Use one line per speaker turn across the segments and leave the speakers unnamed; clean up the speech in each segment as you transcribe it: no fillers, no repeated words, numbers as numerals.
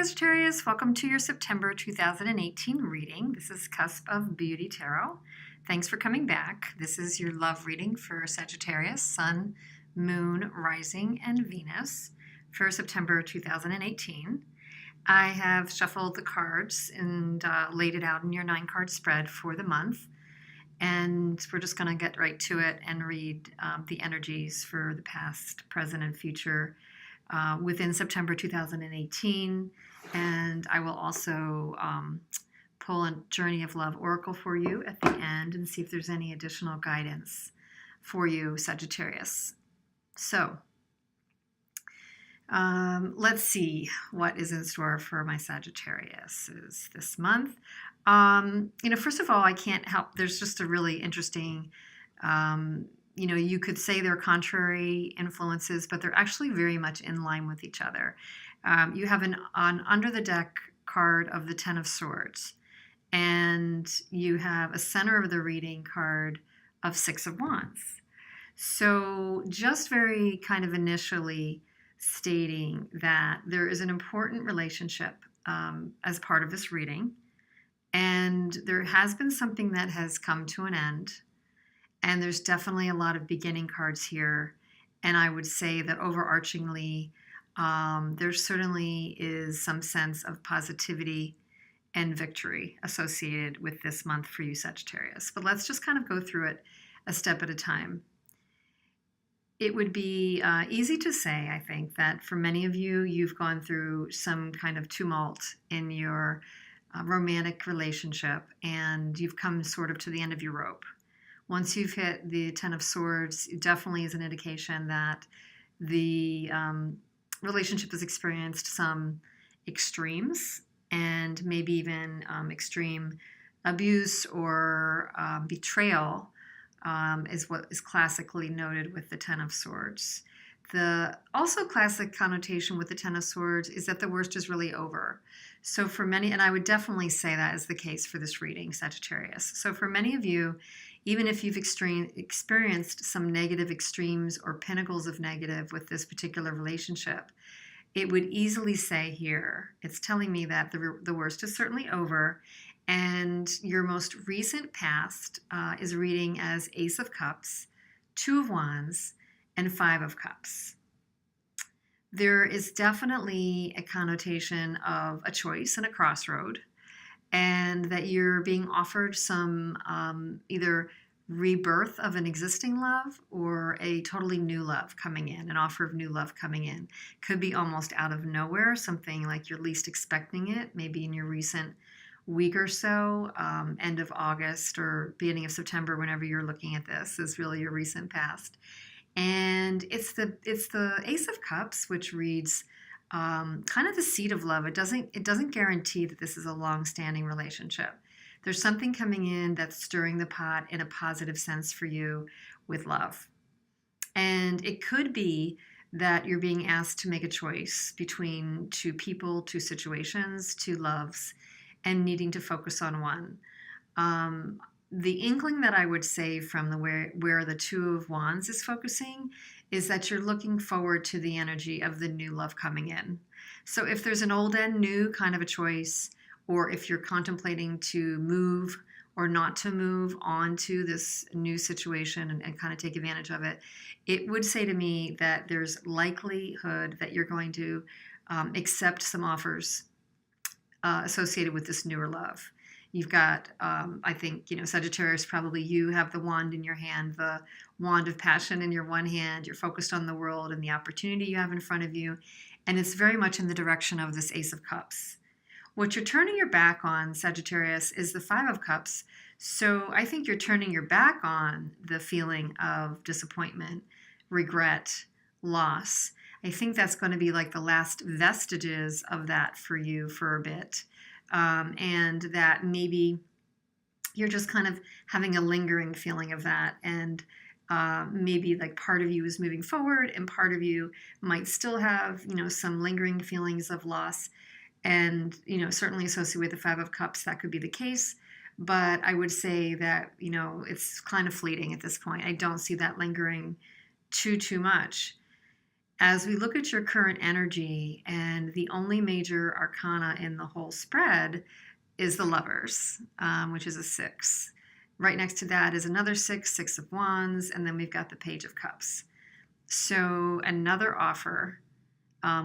Sagittarius, welcome to your September 2018 reading. This is Cusp of Beauty Tarot. Thanks for coming back. This is your love reading for Sagittarius, Sun, Moon, Rising, and Venus for September 2018. I have shuffled the cards and laid it out in your 9-card spread for the month. And we're just going to get right to it and read the energies for the past, present, and future within September 2018. And I will also pull a Journey of Love Oracle for you at the end and see if there's any additional guidance for you, Sagittarius. So let's see what is in store for my Sagittarius this month. First of all, I can't help, there's just a really interesting, you could say they're contrary influences, but they're actually very much in line with each other. You have an under the deck card of the Ten of Swords, and you have a center of the reading card of Six of Wands. So just very kind of initially stating that there is an important relationship as part of this reading, and there has been something that has come to an end, and there's definitely a lot of beginning cards here. And I would say that overarchingly, there certainly is some sense of positivity and victory associated with this month for you, Sagittarius. But let's just kind of go through it a step at a time. It would be easy to say, I think, that for many of you, you've gone through some kind of tumult in your romantic relationship, and you've come sort of to the end of your rope. Once you've hit the Ten of Swords, it definitely is an indication that the relationship has experienced some extremes, and maybe even extreme abuse or betrayal is what is classically noted with the Ten of Swords. The also classic connotation with the Ten of Swords is that the worst is really over. So for many, and I would definitely say that is the case for this reading, Sagittarius. So for many of you, even if you've experienced some negative extremes or pinnacles of negative with this particular relationship, it would easily say here, it's telling me that the worst is certainly over, and your most recent past is reading as Ace of Cups, Two of Wands, and Five of Cups. There is definitely a connotation of a choice and a crossroad, and that you're being offered some either rebirth of an existing love or a totally new love coming in, an offer of new love coming in. Could be almost out of nowhere, something like you're least expecting it, maybe in your recent week or so, end of August or beginning of September, whenever you're looking at this, is really your recent past. And it's the Ace of Cups, which reads kind of the seed of love. It doesn't guarantee that this is a long-standing relationship. There's something coming in that's stirring the pot in a positive sense for you with love. And it could be that you're being asked to make a choice between two people, two situations, two loves, and needing to focus on one. The inkling that I would say from where the Two of Wands is focusing is that you're looking forward to the energy of the new love coming in. So if there's an old and new kind of a choice, or if you're contemplating to move or not to move on to this new situation and kind of take advantage of it, it would say to me that there's likelihood that you're going to accept some offers associated with this newer love. You've got, I think, Sagittarius, probably you have the wand in your hand, the wand of passion in your one hand. You're focused on the world and the opportunity you have in front of you. And it's very much in the direction of this Ace of Cups. What you're turning your back on, Sagittarius, is the Five of Cups. So I think you're turning your back on the feeling of disappointment, regret, loss. I think that's going to be like the last vestiges of that for you for a bit. And that maybe you're just kind of having a lingering feeling of that. And maybe like part of you is moving forward and part of you might still have, some lingering feelings of loss. And, certainly associated with the Five of Cups, that could be the case. But I would say that, it's kind of fleeting at this point. I don't see that lingering too much. As we look at your current energy, and the only major arcana in the whole spread is the Lovers, which is a 6. Right next to that is another 6, 6 of Wands, and then we've got the Page of Cups. So another offer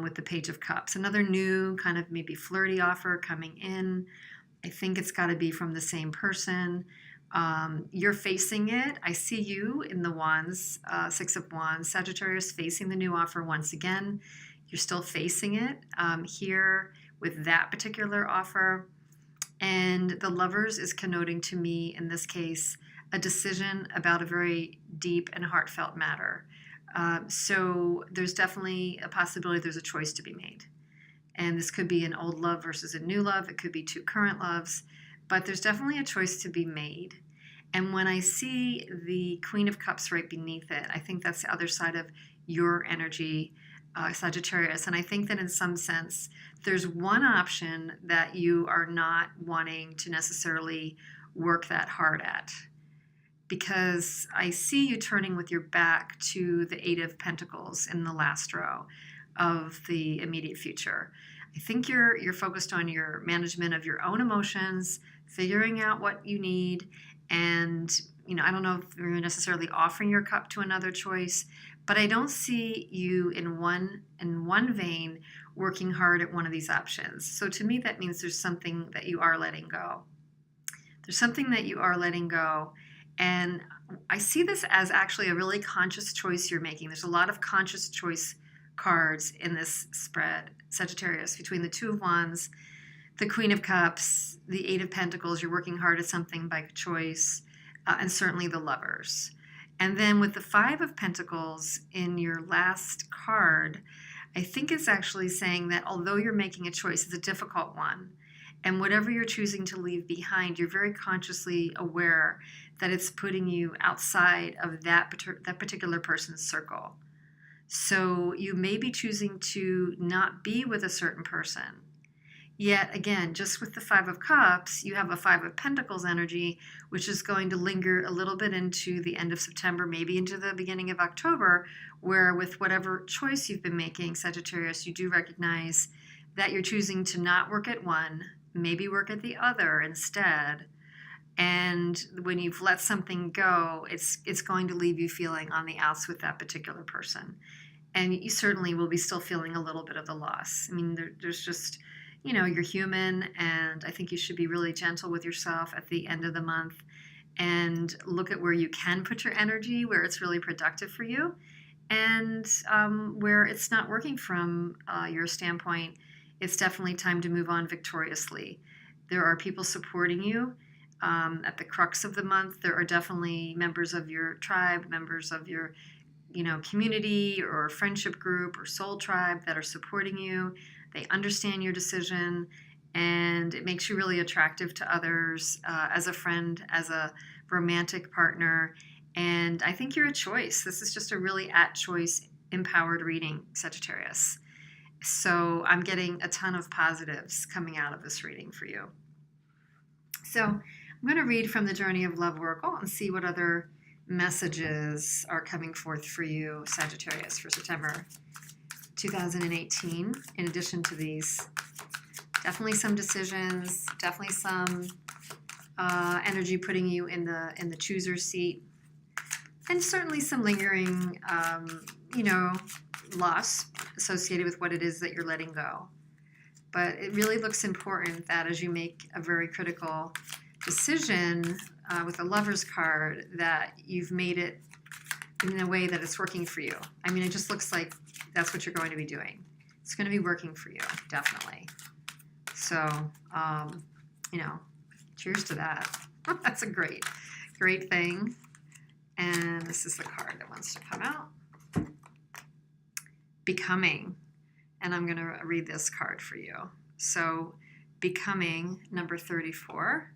with the Page of Cups, another new kind of maybe flirty offer coming in. I think it's got to be from the same person. You're facing it. I see you in the Wands, 6 of Wands, Sagittarius, facing the new offer once again. You're still facing it here with that particular offer. And the Lovers is connoting to me, in this case, a decision about a very deep and heartfelt matter. So there's definitely a possibility there's a choice to be made. And this could be an old love versus a new love. It could be two current loves. But there's definitely a choice to be made. And when I see the Queen of Cups right beneath it, I think that's the other side of your energy, Sagittarius. And I think that in some sense, there's one option that you are not wanting to necessarily work that hard at. Because I see you turning with your back to the 8 of Pentacles in the last row of the immediate future. I think you're focused on your management of your own emotions, figuring out what you need, and I don't know if you're necessarily offering your cup to another choice, but I don't see you in one vein working hard at one of these options. So to me, that means there's something that you are letting go. There's something that you are letting go. And I see this as actually a really conscious choice you're making. There's a lot of conscious choice cards in this spread, Sagittarius, between the 2 of Wands, the Queen of Cups, the 8 of Pentacles. You're working hard at something by choice, and certainly the Lovers. And then with the 5 of Pentacles in your last card, I think it's actually saying that although you're making a choice, it's a difficult one. And whatever you're choosing to leave behind, you're very consciously aware that it's putting you outside of that particular person's circle. So you may be choosing to not be with a certain person. Yet again, just with the 5 of Cups, you have a 5 of Pentacles energy, which is going to linger a little bit into the end of September, maybe into the beginning of October, where with whatever choice you've been making, Sagittarius, you do recognize that you're choosing to not work at one, maybe work at the other instead. And when you've let something go, it's going to leave you feeling on the outs with that particular person. And you certainly will be still feeling a little bit of the loss. I mean, there's just, you're human, and I think you should be really gentle with yourself at the end of the month and look at where you can put your energy, where it's really productive for you, and where it's not working from your standpoint. It's definitely time to move on victoriously. There are people supporting you. At the crux of the month, there are definitely members of your tribe, members of your community or friendship group or soul tribe that are supporting you. They understand your decision, and it makes you really attractive to others as a friend, as a romantic partner. And I think you're a choice. This is just a really at-choice, empowered reading, Sagittarius. So I'm getting a ton of positives coming out of this reading for you. So I'm going to read from the Journey of Love Oracle and see what other messages are coming forth for you, Sagittarius, for September 2018. In addition to these, definitely some decisions, definitely some energy putting you in the chooser seat, and certainly some lingering, loss associated with what it is that you're letting go. But it really looks important that as you make a very critical decision with the Lover's card, that you've made it in a way that it's working for you. I mean, it just looks like that's what you're going to be doing. It's going to be working for you, definitely. So, cheers to that. That's a great thing. And this is the card that wants to come out. Becoming. And I'm going to read this card for you. So, Becoming, number 34.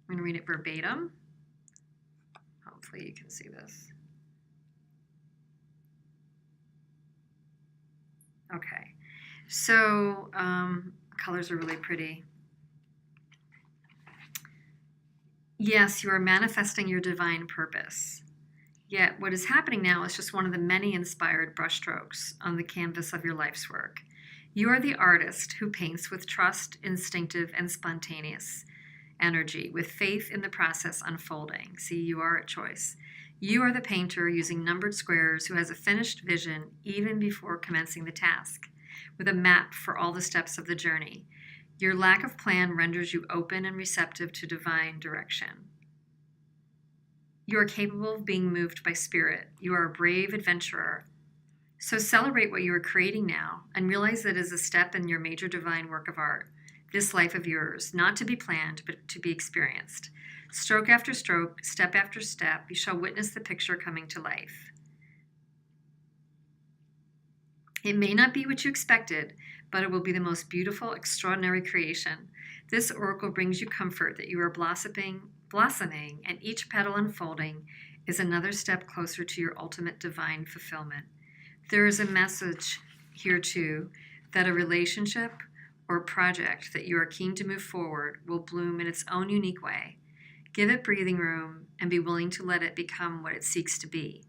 I'm going to read it verbatim. Hopefully you can see this. Okay. So, colors are really pretty. Yes, you are manifesting your divine purpose. Yet what is happening now is just one of the many inspired brushstrokes on the canvas of your life's work. You are the artist who paints with trust, instinctive, and spontaneous energy, with faith in the process unfolding. See, you are at choice. You are the painter using numbered squares who has a finished vision even before commencing the task, with a map for all the steps of the journey. Your lack of plan renders you open and receptive to divine direction. You are capable of being moved by spirit. You are a brave adventurer. So celebrate what you are creating now and realize that it is a step in your major divine work of art, this life of yours, not to be planned, but to be experienced. Stroke after stroke, step after step, you shall witness the picture coming to life. It may not be what you expected, but it will be the most beautiful, extraordinary creation. This oracle brings you comfort that you are blossoming, and each petal unfolding is another step closer to your ultimate divine fulfillment. There is a message here too that a relationship or project that you are keen to move forward will bloom in its own unique way. Give it breathing room and be willing to let it become what it seeks to be.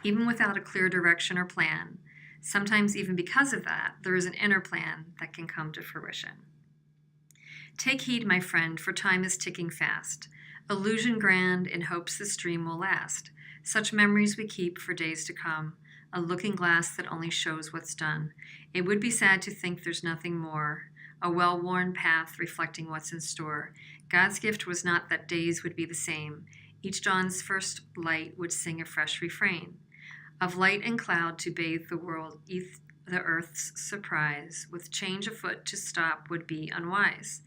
Even without a clear direction or plan, sometimes even because of that, there is an inner plan that can come to fruition. Take heed, my friend, for time is ticking fast. Illusion grand in hopes this dream will last. Such memories we keep for days to come, a looking glass that only shows what's done. It would be sad to think there's nothing more, a well-worn path reflecting what's in store. God's gift was not that days would be the same. Each dawn's first light would sing a fresh refrain. Of light and cloud to bathe the world, the earth's surprise, with change afoot to stop would be unwise.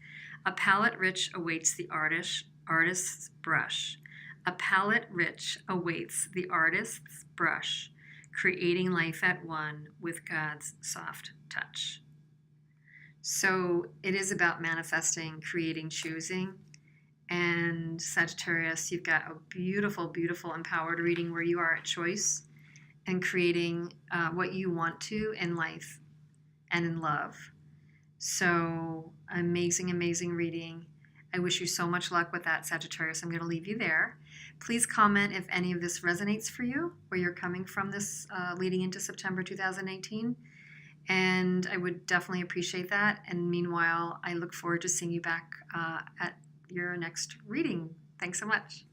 A palette rich awaits the artist's brush. A palette rich awaits the artist's brush, creating life at one with God's soft touch. So it is about manifesting, creating, choosing. And Sagittarius, you've got a beautiful, beautiful empowered reading where you are at choice and creating what you want to in life and in love. So amazing, amazing reading. I wish you so much luck with that, Sagittarius. I'm going to leave you there. Please comment if any of this resonates for you, where you're coming from this leading into September 2018. And I would definitely appreciate that. And meanwhile, I look forward to seeing you back at your next reading. Thanks so much.